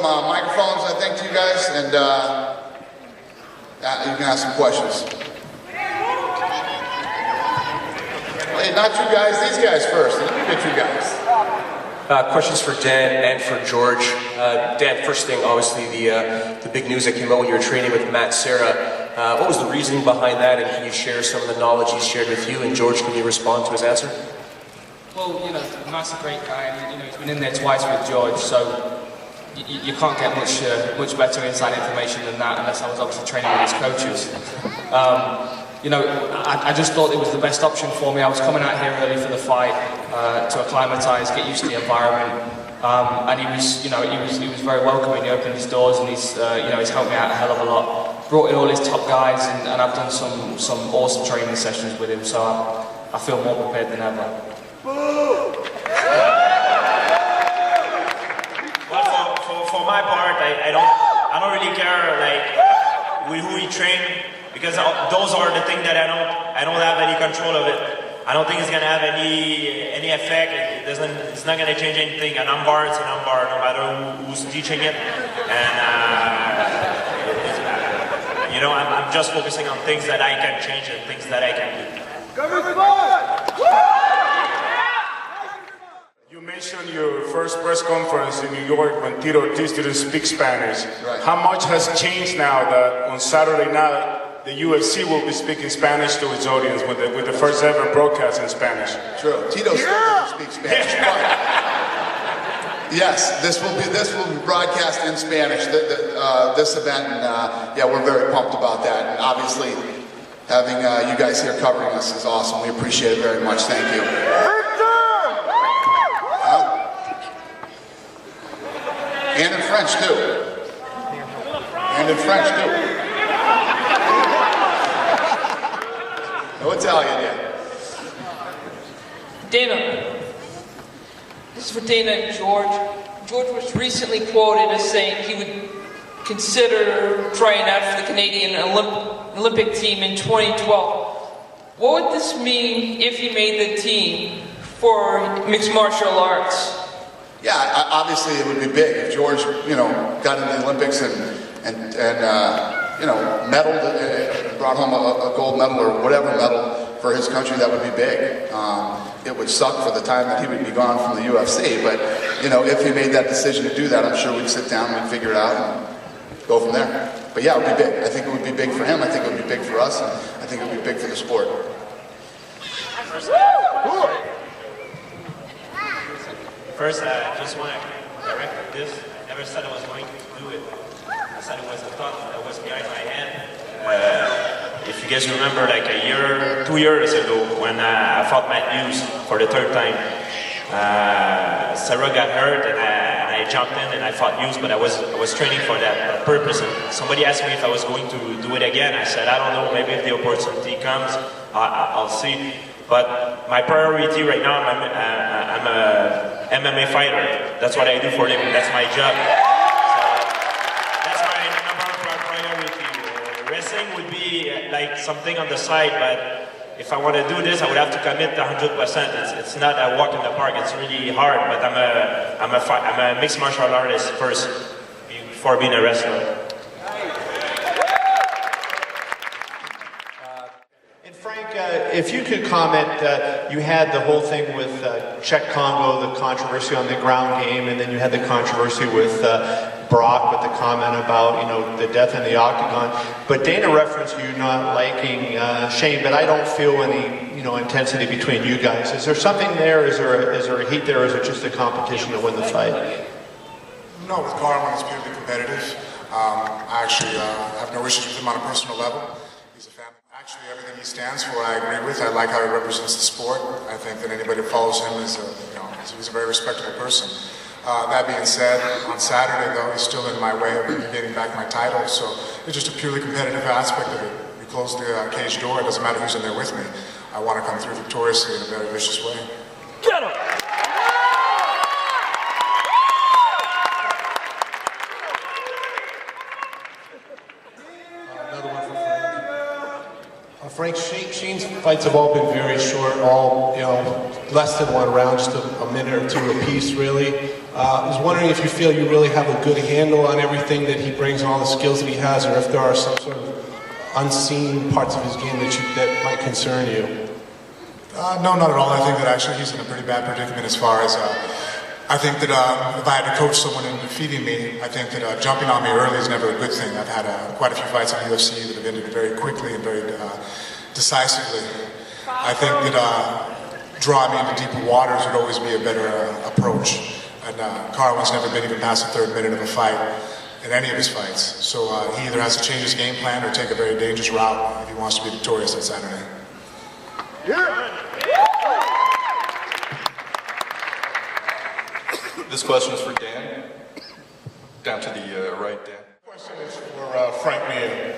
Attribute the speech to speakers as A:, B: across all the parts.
A: microphones, I think, to you guys, and you can ask some questions. Hey, not you guys, these guys first. Let me get you guys.
B: Questions for Dan and for George. Dan, first thing, obviously, the big news that came out when you were training with Matt Serra. What was the reasoning behind that, and can you share some of the knowledge he shared with you? And George, can you respond to his answer?
C: Well, you know, Matt's a great guy, and you know he's been in there twice with George, so you can't get much better inside information than that, unless I was obviously training with his coaches. You know, I just thought it was the best option for me. I was coming out here early for the fight to acclimatise, get used to the environment, and he was very welcoming. He opened his doors, and he's helped me out a hell of a lot. Brought in all his top guys, and I've done some awesome training sessions with him, so I feel more prepared than ever.
D: Well, for my part, I don't really care like with who he trained, because those are the things that I don't have any control of it. I don't think it's gonna have any effect. It's not gonna change anything. An armbar is an armbar, no matter who's teaching it. And you know, I'm just focusing on things that I can change and things that I can do.
E: You mentioned your first press conference in New York when Tito Ortiz didn't speak Spanish. Right. How much has changed now that on Saturday night the UFC will be speaking Spanish to its audience with the first ever broadcast in Spanish?
A: True. Tito still doesn't speak Spanish. But yes, this will be broadcast in Spanish. This event, and yeah, we're very pumped about that. And obviously, having you guys here covering us is awesome. We appreciate it very much. Thank you. And in French too. And in French too. No Italian yet.
F: Dana. This is for Dana and George. George was recently quoted as saying he would consider trying out for the Canadian Olympic team in 2012. What would this mean if he made the team for mixed martial arts?
A: Yeah, obviously it would be big if George, got into the Olympics and medaled, brought home a gold medal or whatever medal for his country. That would be big. It would suck for the time that he would be gone from the UFC, but if he made that decision to do that, I'm sure we'd sit down, we'd figure it out, and go from there. But yeah, it would be big. I think it would be big for him. I think it would be big for us, and I think it would be big for the sport.
D: First, I just want to correct this. I never said I was going to do it. I said it was a thought that was behind my head. If you guys remember, like 2 years ago, when I fought Matt Hughes for the third time, Sarah got hurt, and I jumped in and I fought Hughes, but I was training for that purpose. And somebody asked me if I was going to do it again. I said, I don't know. Maybe if the opportunity comes, I'll see. But my priority right now, I'm a MMA fighter. That's what I do for a living. That's my job. So that's my number one priority. Wrestling would be like something on the side, but if I want to do this, I would have to commit 100%. It's not a walk in the park. It's really hard. But I'm a mixed martial artist first, before being a wrestler.
G: If you could comment, you had the whole thing with Czech Congo, the controversy on the ground game, and then you had the controversy with Brock with the comment about the death in the octagon. But Dana referenced you not liking Shane, but I don't feel any intensity between you guys. Is there something there? Is there a heat there, or is it just a competition to win the fight?
E: No, with Carwin it's purely competitive. I actually have no issues with him on a personal level. He's a family. Actually, everything he stands for, I agree with. I like how he represents the sport. I think that anybody who follows him is he's a very respectable person. That being said, on Saturday, though, he's still in my way of getting back my title, so it's just a purely competitive aspect of it. We close the cage door. It doesn't matter who's in there with me. I want to come through victoriously in a very vicious way.
F: Get him!
H: Frank, Shane's fights have all been very short, all less than 1 round, just a minute or two apiece, really. I was wondering if you feel you really have a good handle on everything that he brings and all the skills that he has, or if there are some sort of unseen parts of his game that might concern you.
E: No, not at all. I think that actually he's in a pretty bad predicament as far as I think that if I had to coach someone in defeating me, I think that jumping on me early is never a good thing. I've had quite a few fights in the UFC that have ended very quickly and very decisively. I think that drawing me into deeper waters would always be a better approach. And Carwin's never been even past the third minute of a fight in any of his fights. So he either has to change his game plan or take a very dangerous route if he wants to be victorious on Saturday.
I: This question is for Dan. Down to the right, Dan.
H: Question is for Frank Mir.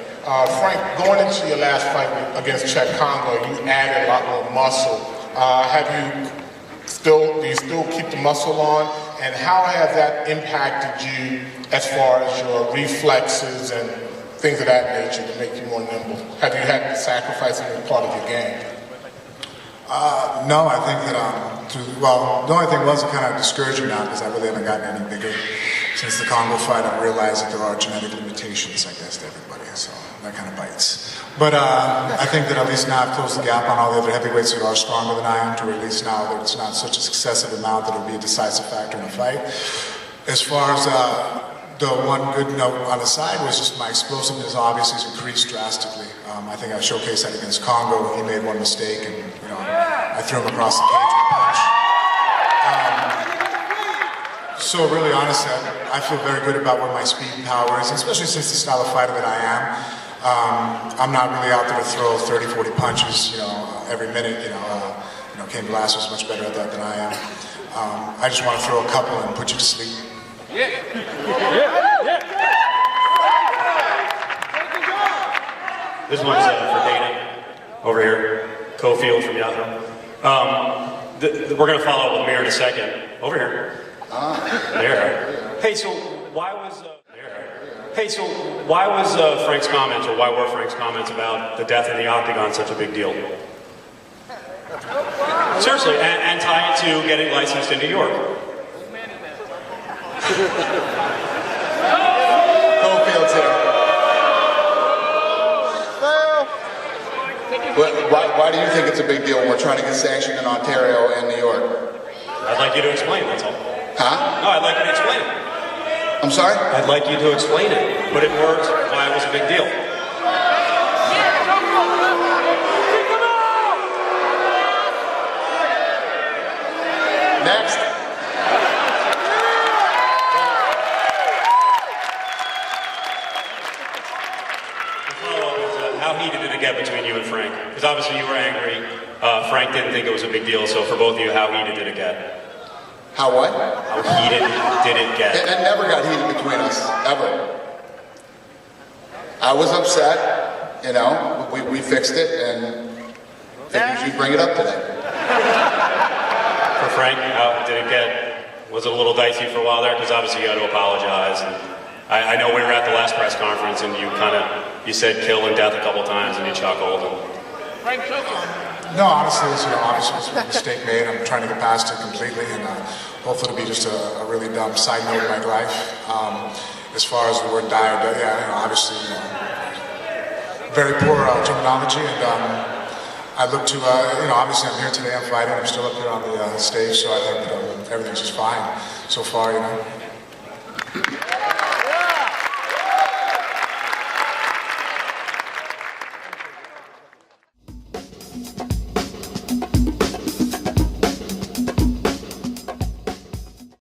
H: Frank, going into your last fight against Chet Congo, you added a lot more muscle. Do you still keep the muscle on? And how has that impacted you as far as your reflexes and things of that nature to make you more nimble? Have you had to sacrifice any part of your game?
E: No, I think that, the only thing was kind of discouraging now because I really haven't gotten any bigger. Since the Congo fight, I've realized that there are genetic limitations, I guess, to everybody, so that kind of bites. But I think that at least now I've closed the gap on all the other heavyweights that are stronger than I am, to at least now that it's not such a excessive amount that it'll be a decisive factor in a fight. As far as the one good note on the side was just my explosiveness obviously has increased drastically. I think I showcased that against Congo. He made one mistake and I threw him across the cage with a punch. So really honestly, I feel very good about where my speed and power is, especially since the style of fighter that I am. I'm not really out there to throw 30, 40 punches, every minute. Cain Velasquez is much better at that than I am. I just want to throw a couple and put you to sleep.
J: This one's for Dana, over here. Cofield from Yahoo. We're going to follow up with Mir in a second. Over here. There. Hey, so why was Frank's comments, or why were Frank's comments about the death in the octagon such a big deal? Seriously, and tie it to getting licensed in New York.
A: Cofield's here. Why do you think it's a big deal when we're trying to get sanctioned in Ontario and New York?
J: I'd like you to explain, that's all.
A: Huh?
J: No, I'd like you to explain it.
A: I'm sorry?
J: I'd like you to explain it. Put it in words why it was a big deal.
A: Next.
J: The follow-up is how heated did it get between you and Frank? Because obviously you were angry. Frank didn't think it was a big deal, so for both of you, how heated did it get?
A: How what?
J: How heated did it get?
A: It never got heated between us, ever. I was upset, we fixed it, and figured you'd bring it up today.
J: For Frank, how did it get? Was it a little dicey for a while there? Because obviously you had to apologize. And I know we were at the last press conference, and you said kill and death a couple times, and you chuckled.
E: No, honestly, obviously it's a mistake made. I'm trying to get past it completely, and hopefully it'll be just a really dumb side note in my life. As far as the word die or dead, obviously, very poor terminology, and I look to, obviously I'm here today, I'm fighting, I'm still up here on the stage, so I think that everything's just fine so far,